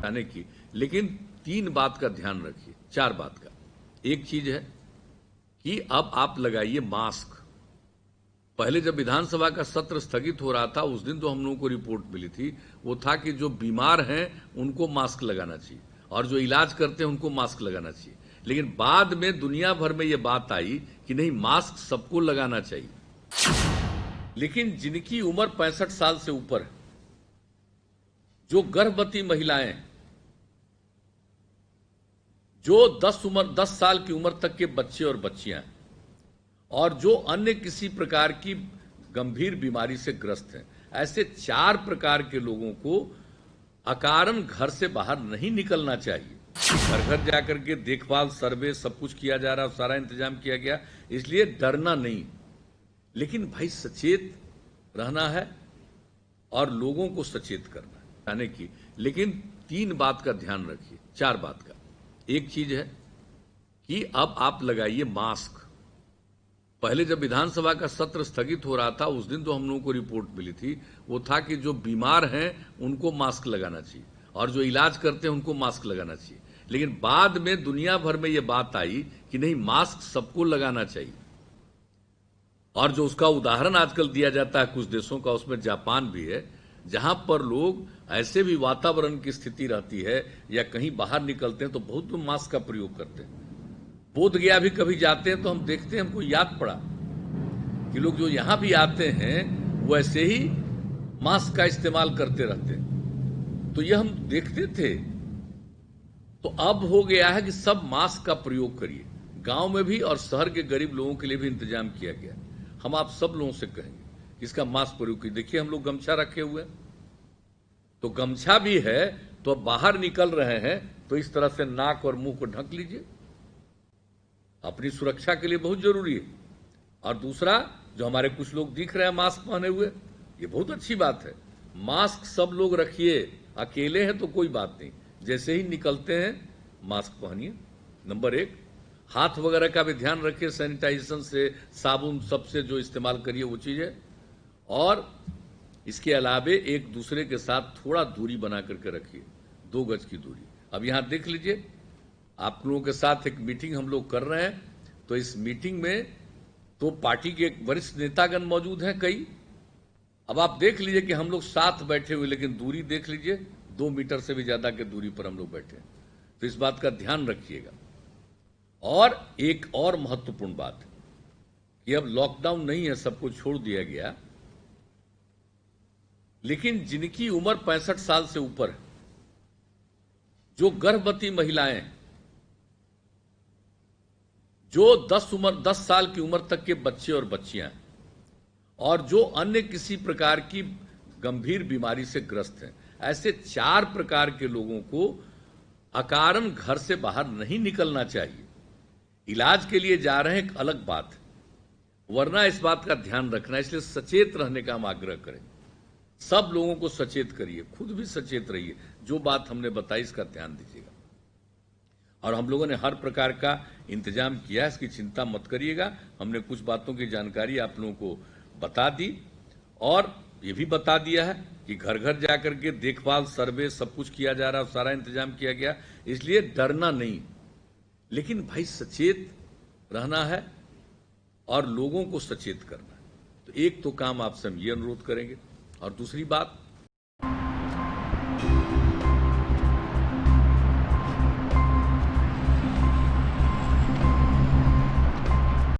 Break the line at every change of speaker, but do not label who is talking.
बचाने की, लेकिन 3 बात का ध्यान रखिए, 4 बात का। एक चीज है कि अब आप लगाइए मास्क। पहले जब विधानसभा का सत्र स्थगित हो रहा था उस दिन तो हम लोगों को रिपोर्ट मिली थी, वो था कि जो बीमार हैं उनको मास्क लगाना चाहिए और जो इलाज करते हैं उनको मास्क लगाना चाहिए। लेकिन बाद में दुनिया भर में ये बात आई कि नहीं, मास्क सबको लगाना चाहिए। लेकिन जिनकी उम्र 65 साल से ऊपर है, जो गर्भवती महिलाएं, जो 10 साल की उम्र तक के बच्चे और बच्चियां, और जो अन्य किसी प्रकार की गंभीर बीमारी से ग्रस्त हैं, ऐसे 4 प्रकार के लोगों को अकारण घर से बाहर नहीं निकलना चाहिए। घर घर जाकर के देखभाल, सर्वे सब कुछ किया जा रहा, सारा इंतजाम किया गया, इसलिए डरना नहीं, लेकिन भाई सचेत रहना है और लोगों को सचेत करना है जाने की। लेकिन 3 बात का ध्यान रखिए, 4 बात का। एक चीज है कि अब आप लगाइए मास्क। पहले जब विधानसभा का सत्र स्थगित हो रहा था उस दिन तो हम लोगों को रिपोर्ट मिली थी, वो था कि जो बीमार हैं उनको मास्क लगाना चाहिए और जो इलाज करते हैं उनको मास्क लगाना चाहिए। लेकिन बाद में दुनिया भर में ये बात आई कि नहीं, मास्क सबको लगाना चाहिए। और जो उसका उदाहरण आजकल दिया जाता है कुछ देशों का, उसमें जापान भी है, जहां पर लोग ऐसे भी वातावरण की स्थिति रहती है या कहीं बाहर निकलते हैं तो बहुत मास्क का प्रयोग करते हैं। बोध गया भी कभी जाते हैं तो हम देखते हैं, हमको याद पड़ा कि लोग जो यहां भी आते हैं वो ऐसे ही मास्क का इस्तेमाल करते रहते हैं, तो ये हम देखते थे। तो अब हो गया है कि सब मास्क का प्रयोग करिए, गांव में भी और शहर के गरीब लोगों के लिए भी इंतजाम किया गया। हम आप सब लोगों से कहेंगे इसका मास्क प्रयोग कीजिए। देखिए हम लोग गमछा रखे हुए हैं, तो गमछा भी है तो अब बाहर निकल रहे हैं तो इस तरह से नाक और मुंह को ढक लीजिए, अपनी सुरक्षा के लिए बहुत जरूरी है। और दूसरा, जो हमारे कुछ लोग दिख रहे हैं मास्क पहने हुए, ये बहुत अच्छी बात है। मास्क सब लोग रखिए, अकेले हैं तो कोई बात नहीं, जैसे ही निकलते हैं मास्क पहनिए। नंबर 1, हाथ वगैरह का भी ध्यान रखिए, सैनिटाइजेशन से, साबुन सबसे जो इस्तेमाल करिए वो चीज है। और इसके अलावे एक दूसरे के साथ थोड़ा दूरी बना करके रखिए, 2 गज की दूरी। अब यहां देख लीजिए, आप लोगों के साथ एक मीटिंग हम लोग कर रहे हैं, तो इस मीटिंग में तो पार्टी के वरिष्ठ नेतागण मौजूद हैं कई। अब आप देख लीजिए कि हम लोग साथ बैठे हुए, लेकिन दूरी देख लीजिए, 2 मीटर से भी ज्यादा की दूरी पर हम लोग बैठे हैं, तो इस बात का ध्यान रखिएगा। और एक और महत्वपूर्ण बात कि अब लॉकडाउन नहीं है, सबको छोड़ दिया गया, लेकिन जिनकी उम्र 65 साल से ऊपर है, जो गर्भवती महिलाएं, जो 10 साल की उम्र तक के बच्चे और बच्चियां, और जो अन्य किसी प्रकार की गंभीर बीमारी से ग्रस्त हैं, ऐसे 4 प्रकार के लोगों को अकारण घर से बाहर नहीं निकलना चाहिए। इलाज के लिए जा रहे हैं एक अलग बात है, वरना इस बात का ध्यान रखना, इसलिए सचेत रहने का हम आग्रह करें। सब लोगों को सचेत करिए, खुद भी सचेत रहिए, जो बात हमने बताई इसका ध्यान दीजिएगा। और हम लोगों ने हर प्रकार का इंतजाम किया है, इसकी चिंता मत करिएगा। हमने कुछ बातों की जानकारी आप लोगों को बता दी और ये भी बता दिया है कि घर घर जाकर के देखभाल, सर्वे सब कुछ किया जा रहा, सारा इंतजाम किया गया, इसलिए डरना नहीं, लेकिन भाई सचेत रहना है और लोगों को सचेत करना है। तो एक तो काम आपसे हम ये अनुरोध करेंगे। और दूसरी बात,